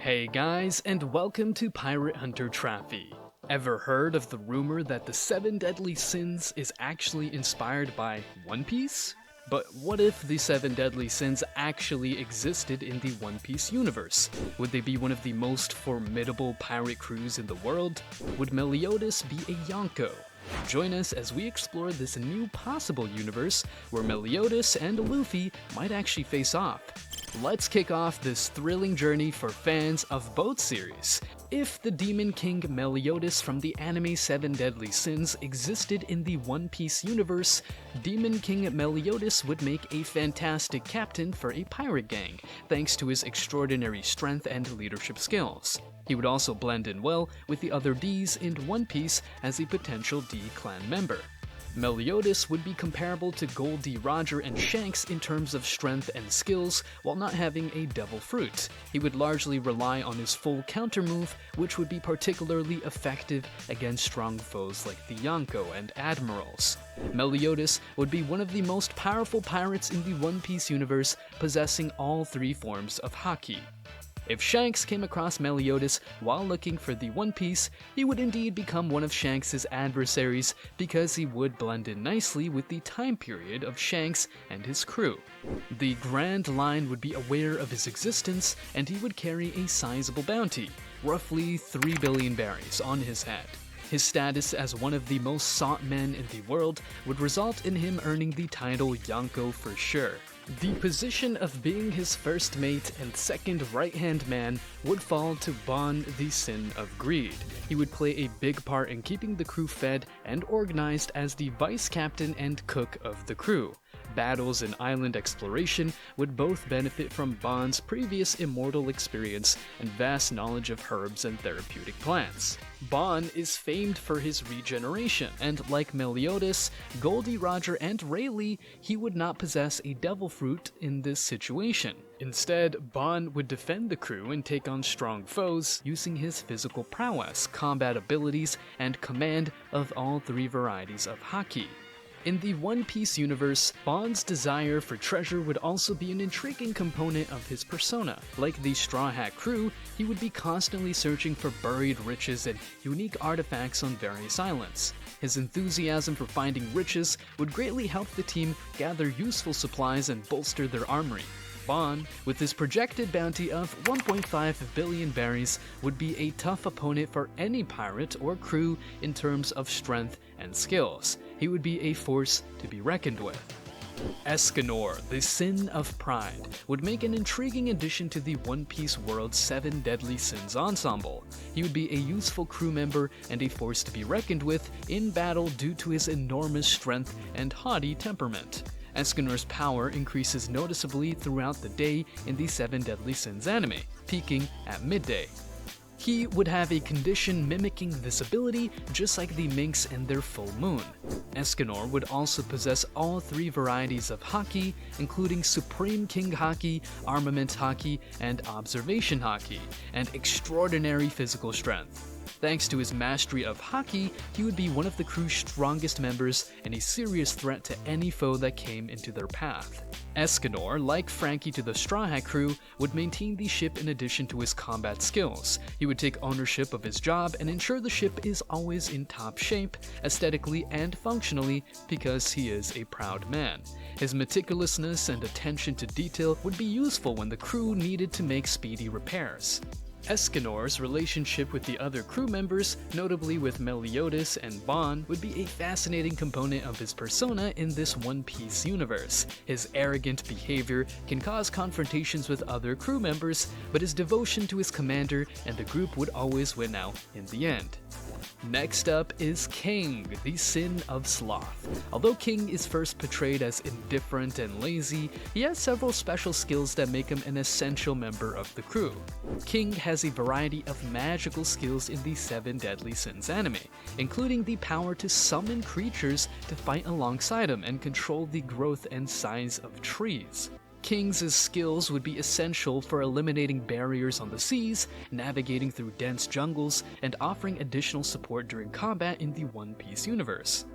Hey guys, and welcome to Pirate Hunter Traffy. Ever heard of the rumor that the 7 Deadly Sins is actually inspired by One Piece? But what if the 7 Deadly Sins actually existed in the One Piece universe? Would they be one of the most formidable pirate crews in the world? Would Meliodas be a Yonko? Join us as we explore this new possible universe where Meliodas and Luffy might actually face off. Let's kick off this thrilling journey for fans of both series. If the Demon King Meliodas from the anime 7 Deadly Sins existed in the One Piece universe, Demon King Meliodas would make a fantastic captain for a pirate gang, thanks to his extraordinary strength and leadership skills. He would also blend in well with the other Ds in One Piece as a potential D-clan member. Meliodas would be comparable to Goldie Roger and Shanks in terms of strength and skills, while not having a devil fruit. He would largely rely on his full counter move, which would be particularly effective against strong foes like the Yonko and Admirals. Meliodas would be one of the most powerful pirates in the One Piece universe, possessing all 3 forms of haki. If Shanks came across Meliodas while looking for the One Piece, he would indeed become one of Shanks' adversaries because he would blend in nicely with the time period of Shanks and his crew. The Grand Line would be aware of his existence and he would carry a sizable bounty, roughly 3 billion berries, on his head. His status as one of the most sought men in the world would result in him earning the title Yonko for sure. The position of being his first mate and second right-hand man would fall to Bon, the Sin of Greed. He would play a big part in keeping the crew fed and organized as the vice captain and cook of the crew. Battles and island exploration would both benefit from Bon's previous immortal experience and vast knowledge of herbs and therapeutic plants. Bon is famed for his regeneration, and like Meliodas, Goldie Roger, and Rayleigh, he would not possess a devil fruit in this situation. Instead, Bon would defend the crew and take on strong foes using his physical prowess, combat abilities, and command of all 3 varieties of haki. In the One Piece universe, Bon's desire for treasure would also be an intriguing component of his persona. Like the Straw Hat crew, he would be constantly searching for buried riches and unique artifacts on various islands. His enthusiasm for finding riches would greatly help the team gather useful supplies and bolster their armory. Bon, with his projected bounty of 1.5 billion berries, would be a tough opponent for any pirate or crew in terms of strength and skills. He would be a force to be reckoned with. Escanor, the Sin of Pride, would make an intriguing addition to the One Piece world's 7 Deadly Sins ensemble. He would be a useful crew member and a force to be reckoned with in battle due to his enormous strength and haughty temperament. Escanor's power increases noticeably throughout the day in the 7 Deadly Sins anime, peaking at midday. He would have a condition mimicking this ability, just like the minks and their full moon. Escanor would also possess all 3 varieties of haki, including Supreme King Haki, Armament Haki, and Observation Haki, and extraordinary physical strength. Thanks to his mastery of haki, he would be one of the crew's strongest members and a serious threat to any foe that came into their path. Escanor, like Frankie to the Straw Hat crew, would maintain the ship in addition to his combat skills. He would take ownership of his job and ensure the ship is always in top shape, aesthetically and functionally, because he is a proud man. His meticulousness and attention to detail would be useful when the crew needed to make speedy repairs. Escanor's relationship with the other crew members, notably with Meliodas and Bon, would be a fascinating component of his persona in this One Piece universe. His arrogant behavior can cause confrontations with other crew members, but his devotion to his commander and the group would always win out in the end. Next up is King, the Sin of Sloth. Although King is first portrayed as indifferent and lazy, he has several special skills that make him an essential member of the crew. King has a variety of magical skills in the 7 Deadly Sins anime, including the power to summon creatures to fight alongside him and control the growth and size of trees. King's skills would be essential for eliminating barriers on the seas, navigating through dense jungles, and offering additional support during combat in the One Piece universe.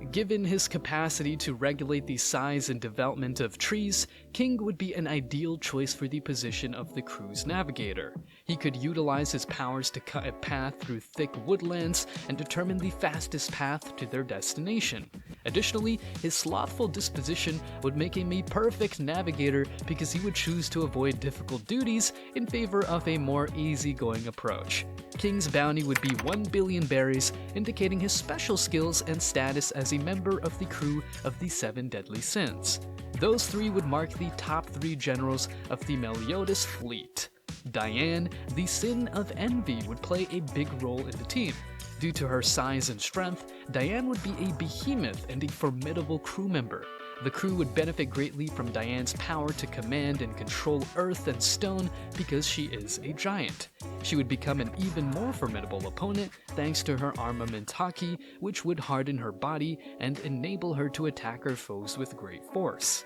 Given his capacity to regulate the size and development of trees, King would be an ideal choice for the position of the crew's navigator. He could utilize his powers to cut a path through thick woodlands and determine the fastest path to their destination. Additionally, his slothful disposition would make him a perfect navigator because he would choose to avoid difficult duties in favor of a more easygoing approach. King's bounty would be 1 billion berries, indicating his special skills and status as a member of the crew of the 7 Deadly Sins. Those 3 would mark the top 3 generals of the Meliodas fleet. Diane, the Sin of Envy, would play a big role in the team. Due to her size and strength, Diane would be a behemoth and a formidable crew member. The crew would benefit greatly from Diane's power to command and control earth and stone because she is a giant. She would become an even more formidable opponent thanks to her armament haki, which would harden her body and enable her to attack her foes with great force.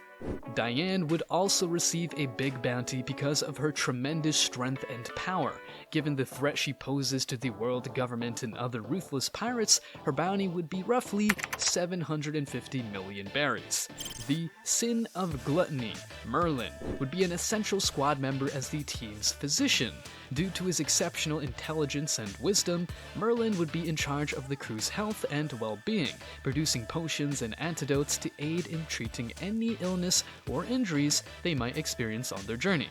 Diane would also receive a big bounty because of her tremendous strength and power. Given the threat she poses to the world government and other ruthless pirates, her bounty would be roughly 750 million berries. The Sin of Gluttony, Merlin, would be an essential squad member as the team's physician. Due to his exceptional intelligence and wisdom, Merlin would be in charge of the crew's health and well-being, producing potions and antidotes to aid in treating any illness or injuries they might experience on their journey.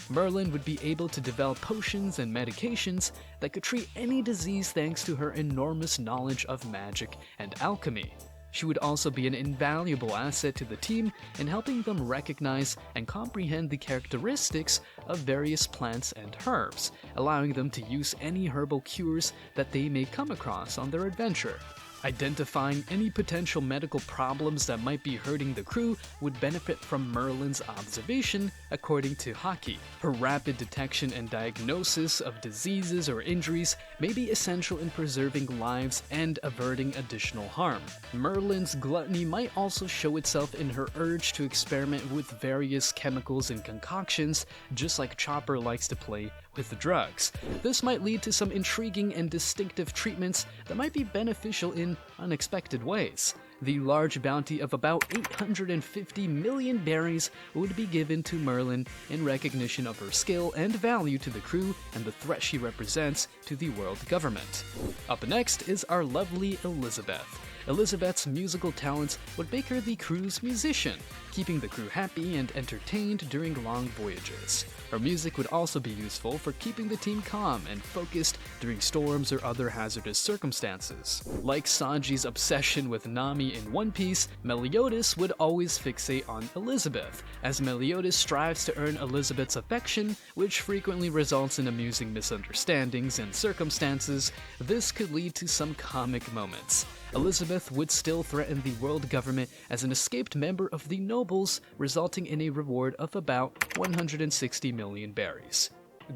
Merlin would be able to develop potions and medications that could treat any disease thanks to her enormous knowledge of magic and alchemy. She would also be an invaluable asset to the team in helping them recognize and comprehend the characteristics of various plants and herbs, allowing them to use any herbal cures that they may come across on their adventure. Identifying any potential medical problems that might be hurting the crew would benefit from Merlin's observation, according to Haki. Her rapid detection and diagnosis of diseases or injuries may be essential in preserving lives and averting additional harm. Merlin's gluttony might also show itself in her urge to experiment with various chemicals and concoctions, just like Chopper likes to play with drugs. This might lead to some intriguing and distinctive treatments that might be beneficial in unexpected ways. The large bounty of about 850 million berries would be given to Merlin in recognition of her skill and value to the crew and the threat she represents to the world government. Up next is our lovely Elizabeth. Elizabeth's musical talents would make her the crew's musician, keeping the crew happy and entertained during long voyages. Her music would also be useful for keeping the team calm and focused during storms or other hazardous circumstances. Like Sanji's obsession with Nami in One Piece, Meliodas would always fixate on Elizabeth, as Meliodas strives to earn Elizabeth's affection, which frequently results in amusing misunderstandings and circumstances. This could lead to some comic moments. Elizabeth would still threaten the world government as an escaped member of the nobles, resulting in a reward of about 160 million berries.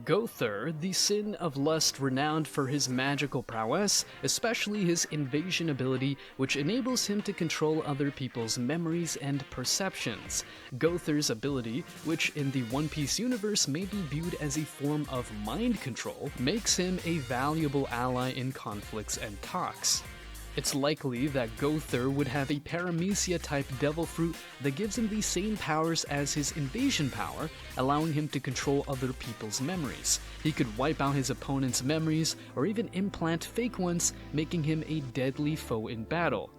Gother, the Sin of Lust, renowned for his magical prowess, especially his invasion ability, which enables him to control other people's memories and perceptions. Gother's ability, which in the One Piece universe may be viewed as a form of mind control, makes him a valuable ally in conflicts and talks. It's likely that Gother would have a paramecia-type devil fruit that gives him the same powers as his invasion power, allowing him to control other people's memories. He could wipe out his opponent's memories or even implant fake ones, making him a deadly foe in battle.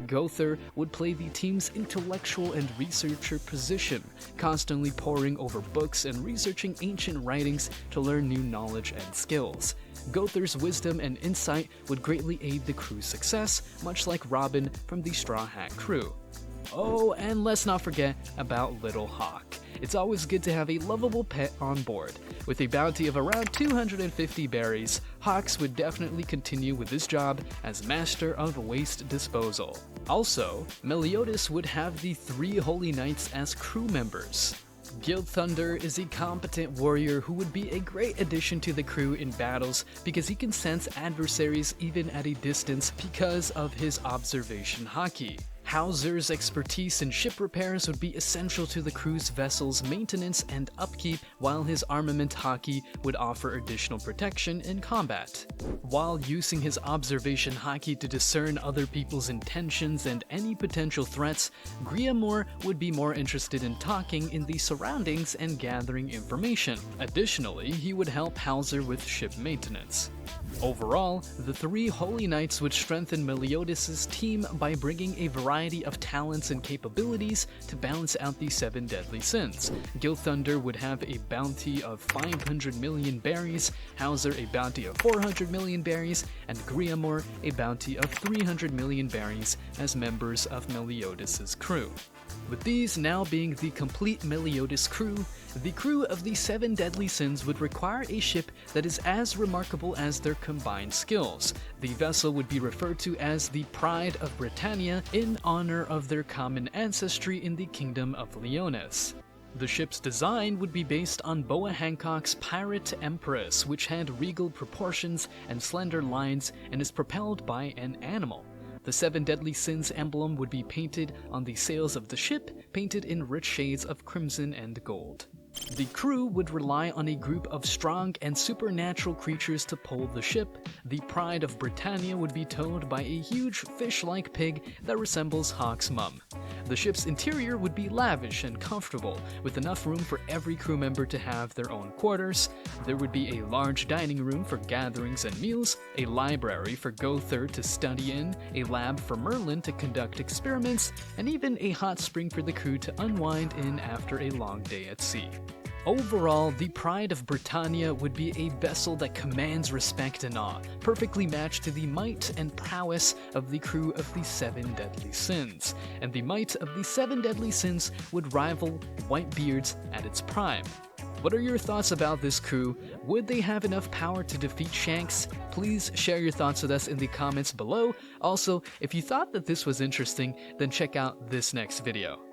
Gother would play the team's intellectual and researcher position, constantly poring over books and researching ancient writings to learn new knowledge and skills. Gother's wisdom and insight would greatly aid the crew's success, much like Robin from the Straw Hat crew. Oh, and let's not forget about Little Hawk. It's always good to have a lovable pet on board. With a bounty of around 250 berries, Hawks would definitely continue with his job as Master of Waste Disposal. Also, Meliodas would have the 3 Holy Knights as crew members. Guild Thunder is a competent warrior who would be a great addition to the crew in battles because he can sense adversaries even at a distance because of his observation haki. Hauser's expertise in ship repairs would be essential to the crew's vessel's maintenance and upkeep, while his armament haki would offer additional protection in combat. While using his observation haki to discern other people's intentions and any potential threats, Griamore would be more interested in talking in the surroundings and gathering information. Additionally, he would help Hauser with ship maintenance. Overall, the three Holy Knights would strengthen Meliodas' team by bringing a variety of talents and capabilities to balance out the 7 deadly sins. Gilthunder would have a bounty of 500 million berries, Hauser a bounty of 400 million berries, and Griamore a bounty of 300 million berries as members of Meliodas' crew. With these now being the complete Meliodas crew, the crew of the 7 deadly sins would require a ship that is as remarkable as their combined skills. The vessel would be referred to as the Pride of Britannia in honor of their common ancestry in the kingdom of Lyoness. The ship's design would be based on Boa Hancock's Pirate Empress, which had regal proportions and slender lines and is propelled by an animal. The 7 deadly sins emblem would be painted on the sails of the ship, painted in rich shades of crimson and gold. The crew would rely on a group of strong and supernatural creatures to pull the ship. The Pride of Britannia would be towed by a huge fish-like pig that resembles Hawk's mum. The ship's interior would be lavish and comfortable, with enough room for every crew member to have their own quarters. There would be a large dining room for gatherings and meals, a library for Gother to study in, a lab for Merlin to conduct experiments, and even a hot spring for the crew to unwind in after a long day at sea. Overall, the Pride of Britannia would be a vessel that commands respect and awe, perfectly matched to the might and prowess of the crew of the 7 deadly sins. And the might of the 7 deadly sins would rival Whitebeard's at its prime. What are your thoughts about this crew? Would they have enough power to defeat Shanks? Please share your thoughts with us in the comments below. Also, if you thought that this was interesting, then check out this next video.